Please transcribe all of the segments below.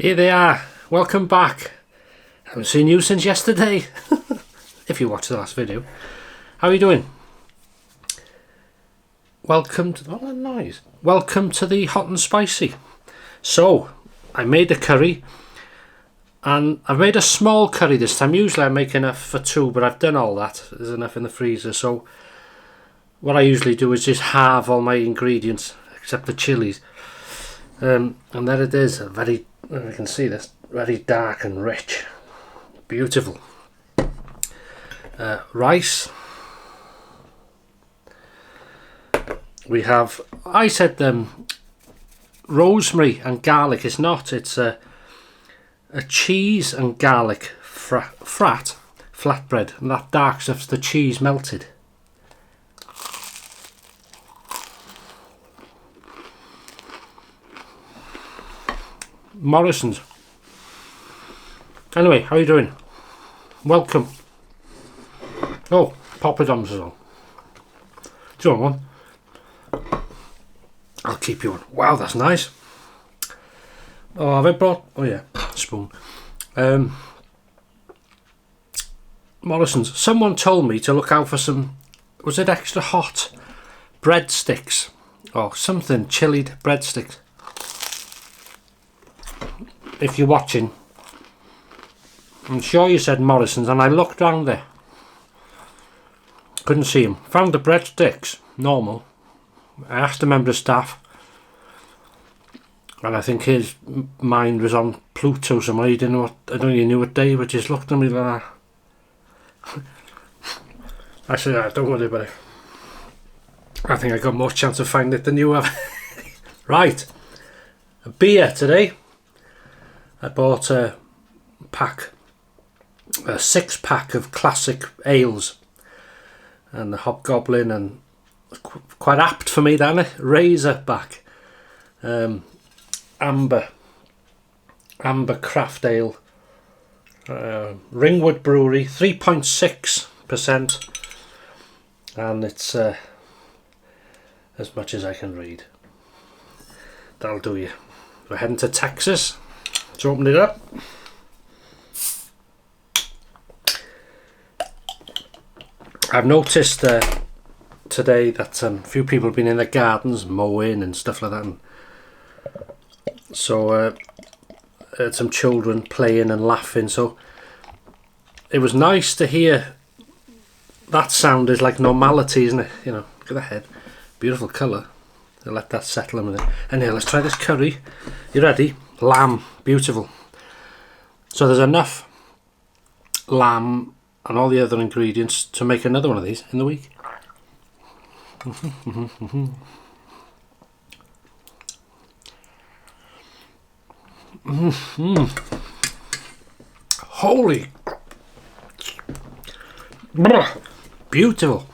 Here they are. Welcome back. Haven't seen you since yesterday. If you watched the last video. How are you doing? Welcome to that noise. Welcome to the hot and spicy. So, I made a curry, and I've made a small curry this time. Usually I make enough for two, but I've done all that. There's enough in the freezer. So, what I usually do is just halve all my ingredients, except the chilies. And there it is. Very, you can see this, very dark and rich. Beautiful. Rice. We have, I said rosemary and garlic. It's not, it's a cheese and garlic flatbread, and that dark stuff's the cheese melted. Morrison's. Anyway, how are you doing? Welcome. Oh, poppadoms as well. Do you want one? I'll keep you one. Wow, that's nice. Oh, have I brought? Oh yeah, spoon. Morrison's. Someone told me to look out for some. Was it extra hot breadsticks or something? Chilled breadsticks. If you're watching, I'm sure you said Morrison's, and I looked round there. Couldn't see him. Found the breadsticks, normal. I asked a member of staff, and I think his mind was on Pluto somewhere. He didn't know what, I don't think he knew what day, but just looked at me like that. I said, don't worry about it. I think I got more chance of finding it than you have. Right, a beer today. I bought a 6-pack of classic ales, and the Hobgoblin, and quite apt for me, isn't it? Razorback, Amber Craft Ale, Ringwood Brewery, 3.6%, and it's as much as I can read. That'll do you. We're heading to Texas. Let's open it up. I've noticed today that a few people have been in their gardens mowing and stuff like that, and so had some children playing and laughing, so it was nice to hear. That sound is like normality, isn't it? You know, look at the head, beautiful colour. I'll let that settle in a minute. And here, let's try this curry. You ready? Lamb, beautiful. So there's enough lamb and all the other ingredients to make another one of these in the week. Holy, beautiful.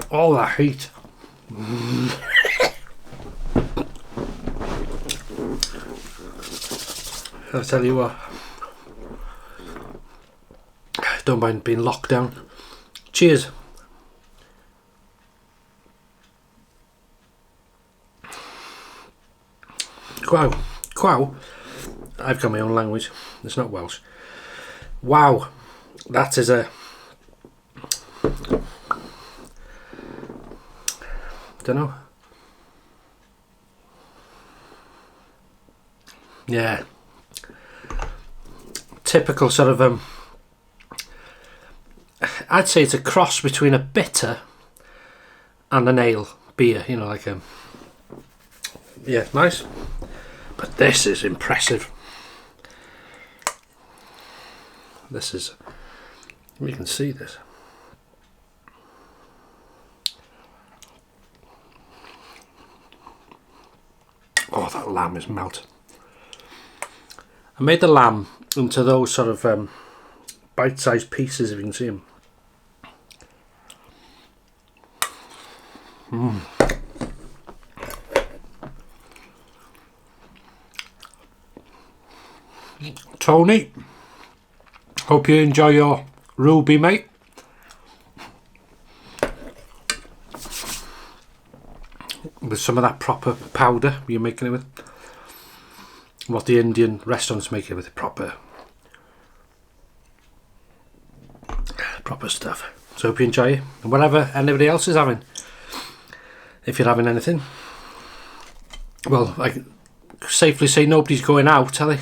All that heat. I'll tell you what, don't mind being locked down. Cheers. Quow. Quow. I've got my own language. It's not Welsh. Wow. That is a... don't know. Yeah. Typical sort of I'd say it's a cross between a bitter and an ale beer, you know, like yeah, nice. But this is impressive. This is, you can see this. Oh, that lamb is melted. I made the lamb into those sort of bite-sized pieces, if you can see them. Tony, hope you enjoy your ruby, mate. with some of that proper powder you're making it with. what the Indian restaurants make it with, proper stuff. So hope you enjoy it, and whatever anybody else is having, if you're having anything. Well, I can safely say nobody's going out, are they?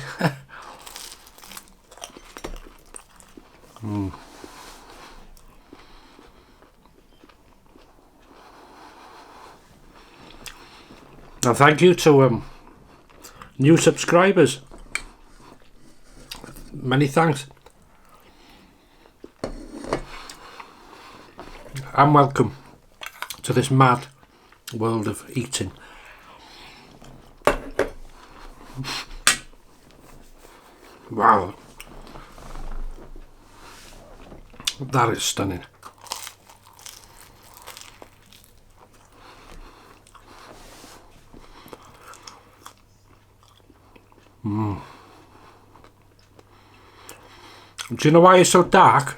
And thank you to new subscribers. Many thanks. And welcome to this mad world of eating. Wow. That is stunning. Do you know why it's so dark?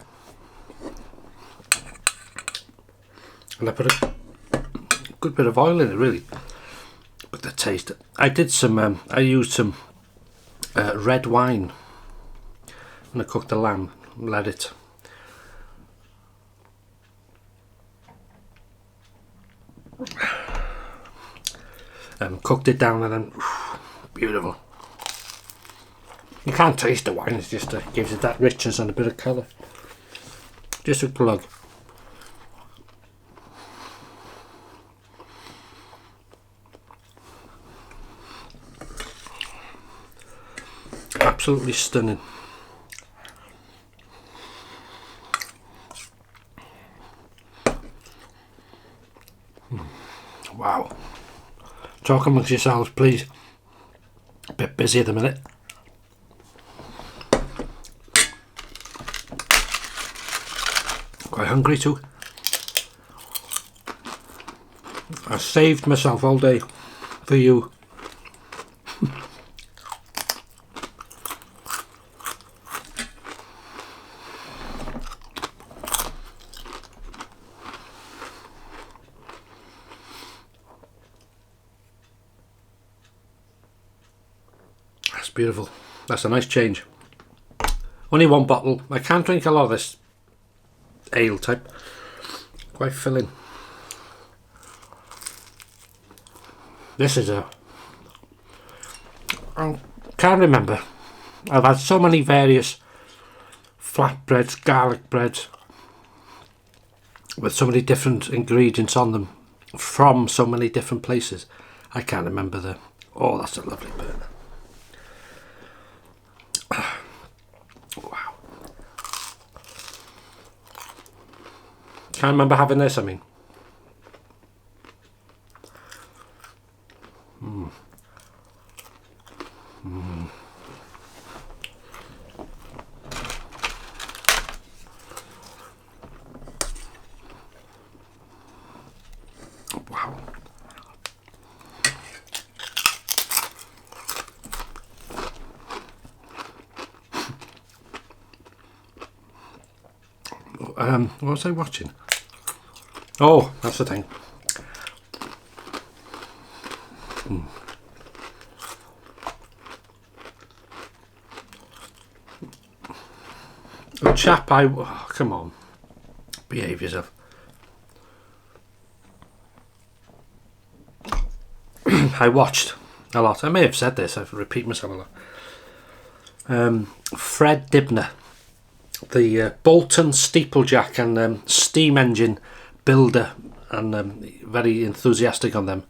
And I put a good bit of oil in it, really. But the taste. I did some. I used some red wine when I cooked the lamb. Let it. Cooked it down and then beautiful. You can't taste the wine, it just gives it that richness and a bit of colour. Just a plug. Absolutely stunning. Wow. Talk amongst yourselves, please. A bit busy at the minute. Quite hungry too. I saved myself all day for you. That's beautiful. That's a nice change. Only one bottle. I can't drink a lot of this ale type. Quite filling. This is I can't remember. I've had so many various flatbreads, garlic breads with so many different ingredients on them from so many different places. I can't remember the. Oh, that's a lovely burn. Wow. Can't remember having this, I mean. Wow. What was I watching? Oh, that's the thing. A chap oh, come on. Behave yourself. I watched a lot. I may have said this, I repeat myself a lot. Fred Dibner, the Bolton steeplejack and steam engine builder, and very enthusiastic on them.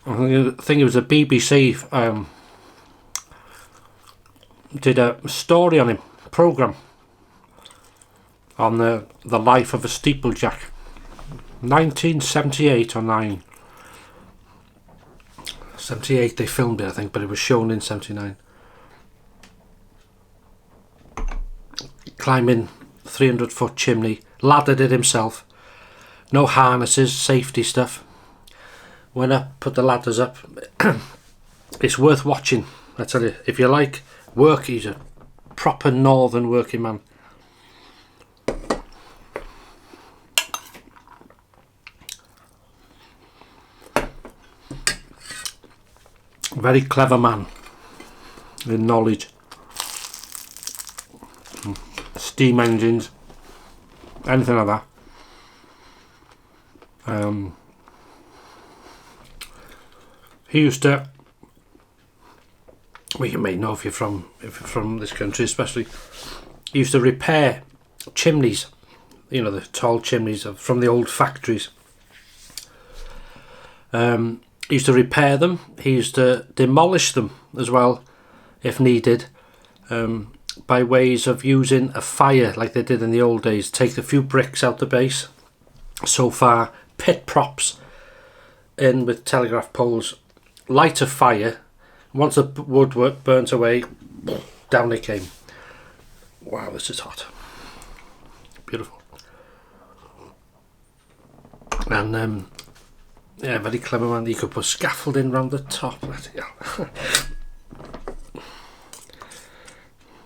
I think it was a BBC did a story on him, programme on the life of a steeplejack. 1978 or 9. 78 they filmed it, I think, but it was shown in 79. Climbing 300-foot chimney, laddered it himself, no harnesses, safety stuff. Went up, put the ladders up. It's worth watching, I tell you. If you like work, he's a proper northern working man. Very clever man in knowledge. Steam engines, anything like that. He used to, well, you may know if you're from this country especially, he used to repair chimneys, you know, the tall chimneys from the old factories. He used to repair them. He used to demolish them as well if needed, by ways of using a fire like they did in the old days. Take a few bricks out the base, so far pit props in with telegraph poles, light a fire. Once the wood burnt away, down it came. Wow, this is hot. Beautiful. And yeah, very clever man. You could put scaffolding round the top.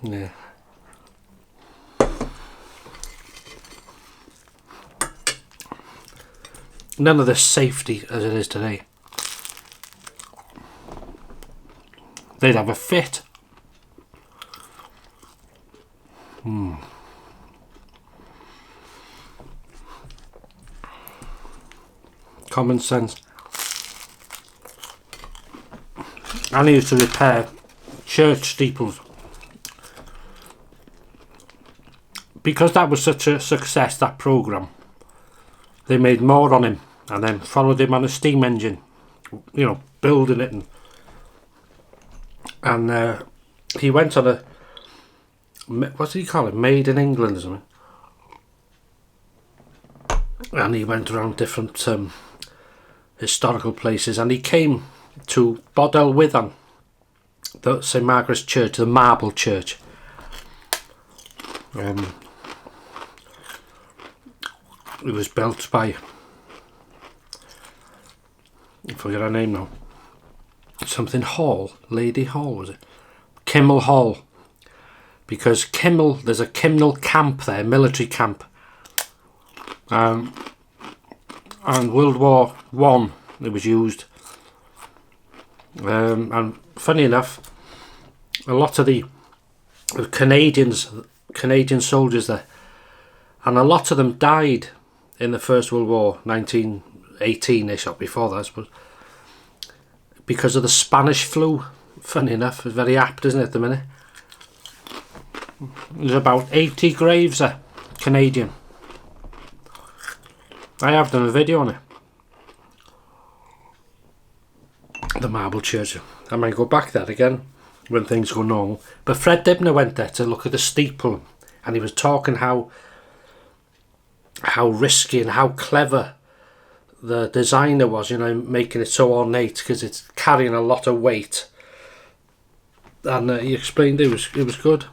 Yeah. None of the safety as it is today. They'd have a fit. Common sense. And he used to repair church steeples. Because that was such a success, that programme, they made more on him and then followed him on a steam engine, you know, building it. And he went on a, what did he call it, Made in England or something. And he went around different historical places, and he came to Bodel Withan, the St Margaret's Church, the marble church. It was built by, I forget her name now, something Hall, Lady Hall was it? Kimmel Hall, because Kimmel, there's a Kimnel camp there, military camp, and World War One it was used, and funny enough, a lot of the Canadian soldiers there, and a lot of them died in the First World War, 1918ish or before that, I suppose, because of the Spanish flu. Funny enough, it's very apt, isn't it, at the minute? There's about 80 graves there, Canadian. I have done a video on it. The Marble Church. I might go back there again when things go normal. But Fred Dibner went there to look at the steeple, and he was talking how risky and how clever the designer was, you know, making it so ornate because it's carrying a lot of weight. And he explained it was good.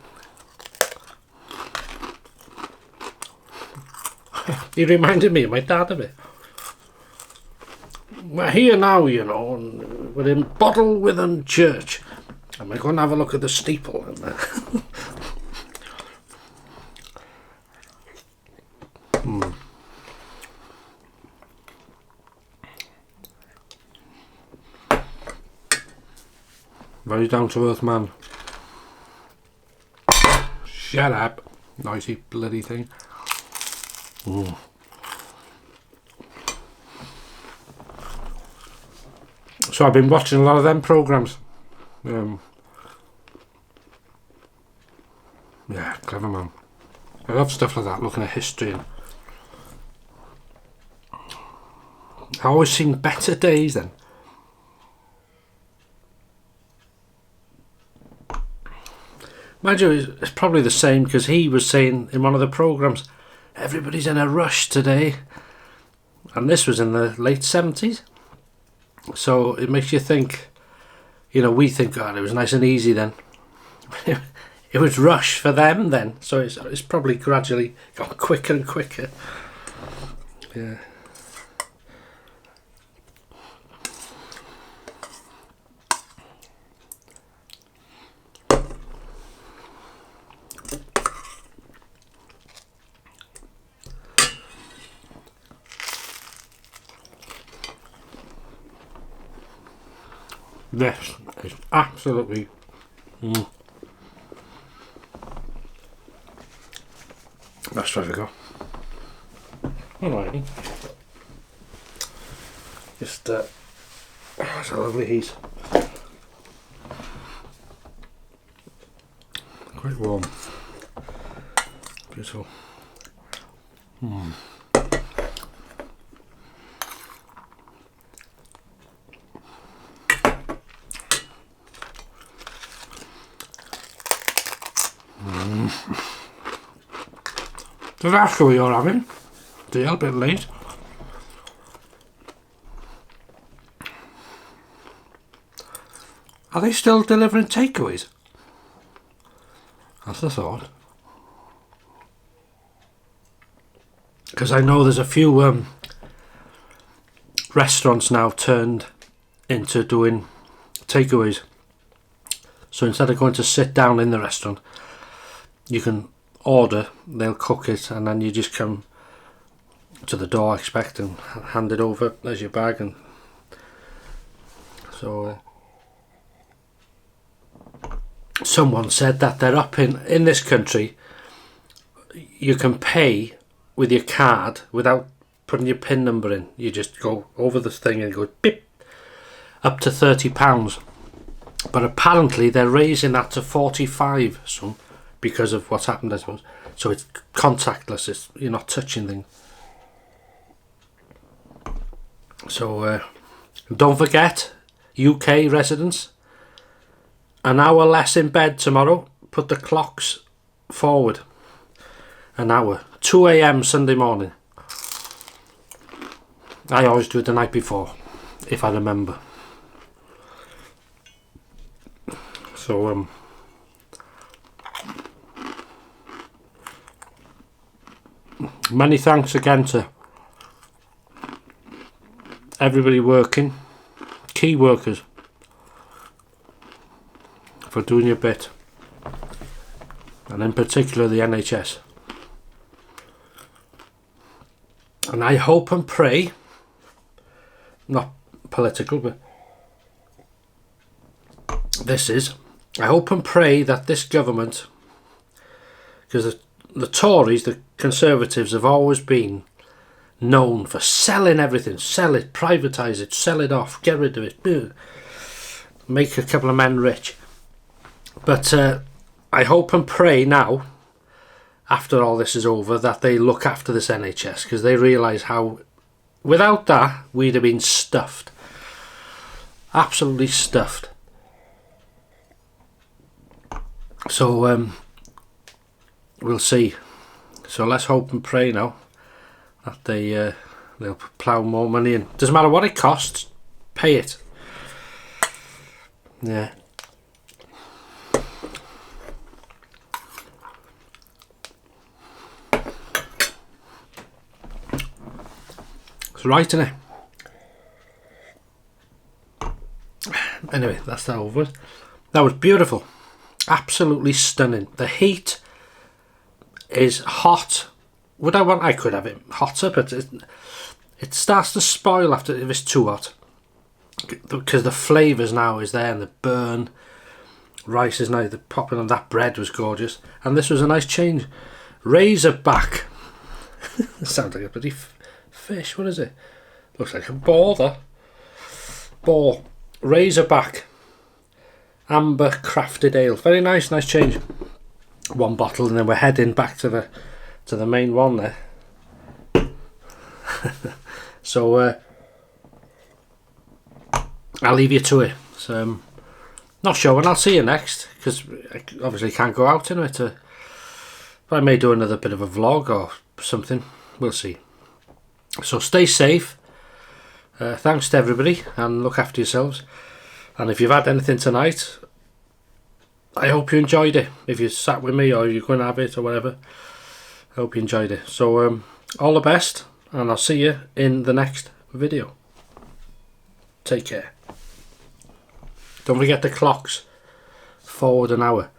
He reminded me of my dad a bit. We're here now, you know, and we're in Bodel Withan Church. And we're going to have a look at the steeple. Very down to earth man. Shut up, noisy bloody thing. So I've been watching a lot of them programs. Yeah, clever man. I love stuff like that, looking at history. And I always seen better days then. Mind you, it's probably the same because he was saying in one of the programs, everybody's in a rush today. And this was in the late 70s. So it makes you think, you know, we think, God, it was nice and easy then. It was rush for them then. So it's probably gradually gone quicker and quicker. Yeah. This is absolutely Let's try to go. Alrighty. Just it's a lovely heat. Quite warm. Beautiful. So that's what you're having. Deal, a bit late. Are they still delivering takeaways? That's the thought. Because I know there's a few restaurants now turned into doing takeaways. So instead of going to sit down in the restaurant, you can order, they'll cook it, and then you just come to the door, expect, and hand it over as your bag. And so someone said that they're up in this country, you can pay with your card without putting your PIN number in. You just go over this thing and go beep, up to £30. But apparently they're raising that to 45 soon because of what's happened, I suppose. So it's contactless, you're not touching things. So don't forget, UK residents, an hour less in bed tomorrow. Put the clocks forward an hour. 2 AM Sunday morning. I always do it the night before, if I remember. So many thanks again to everybody working, key workers, for doing your bit, and in particular the NHS. And I hope and pray, not political, but I hope and pray that this government, because the Tories, the Conservatives, have always been known for selling everything, sell it, privatise it, sell it off, get rid of it, make a couple of men rich. But I hope and pray now, after all this is over, that they look after this NHS, because they realise how, without that, we'd have been stuffed. Absolutely stuffed. So we'll see. So let's hope and pray now that they'll plough more money in. Doesn't matter what it costs, pay it. Yeah. It's right, isn't it? Anyway, that's that over. That was beautiful. Absolutely stunning. The heat is hot. I could have it hotter, but it starts to spoil after if it's too hot, because the flavours now is there, and the burn rice is now the popping on. That bread was gorgeous, and this was a nice change. Razorback. Sounds like a bloody fish. What is it? Looks like a boar. That boar. Razorback amber crafted ale. Very nice change. One bottle, and then we're heading back to the main one there. So I'll leave you to it. So not sure when I'll see you next, because I obviously can't go out in it. But I may do another bit of a vlog or something. We'll see. So stay safe. Thanks to everybody, and look after yourselves. And if you've had anything tonight, I hope you enjoyed it. If you sat with me or you're going to have it or whatever, I hope you enjoyed it. So all the best, and I'll see you in the next video. Take care. Don't forget the clocks forward an hour.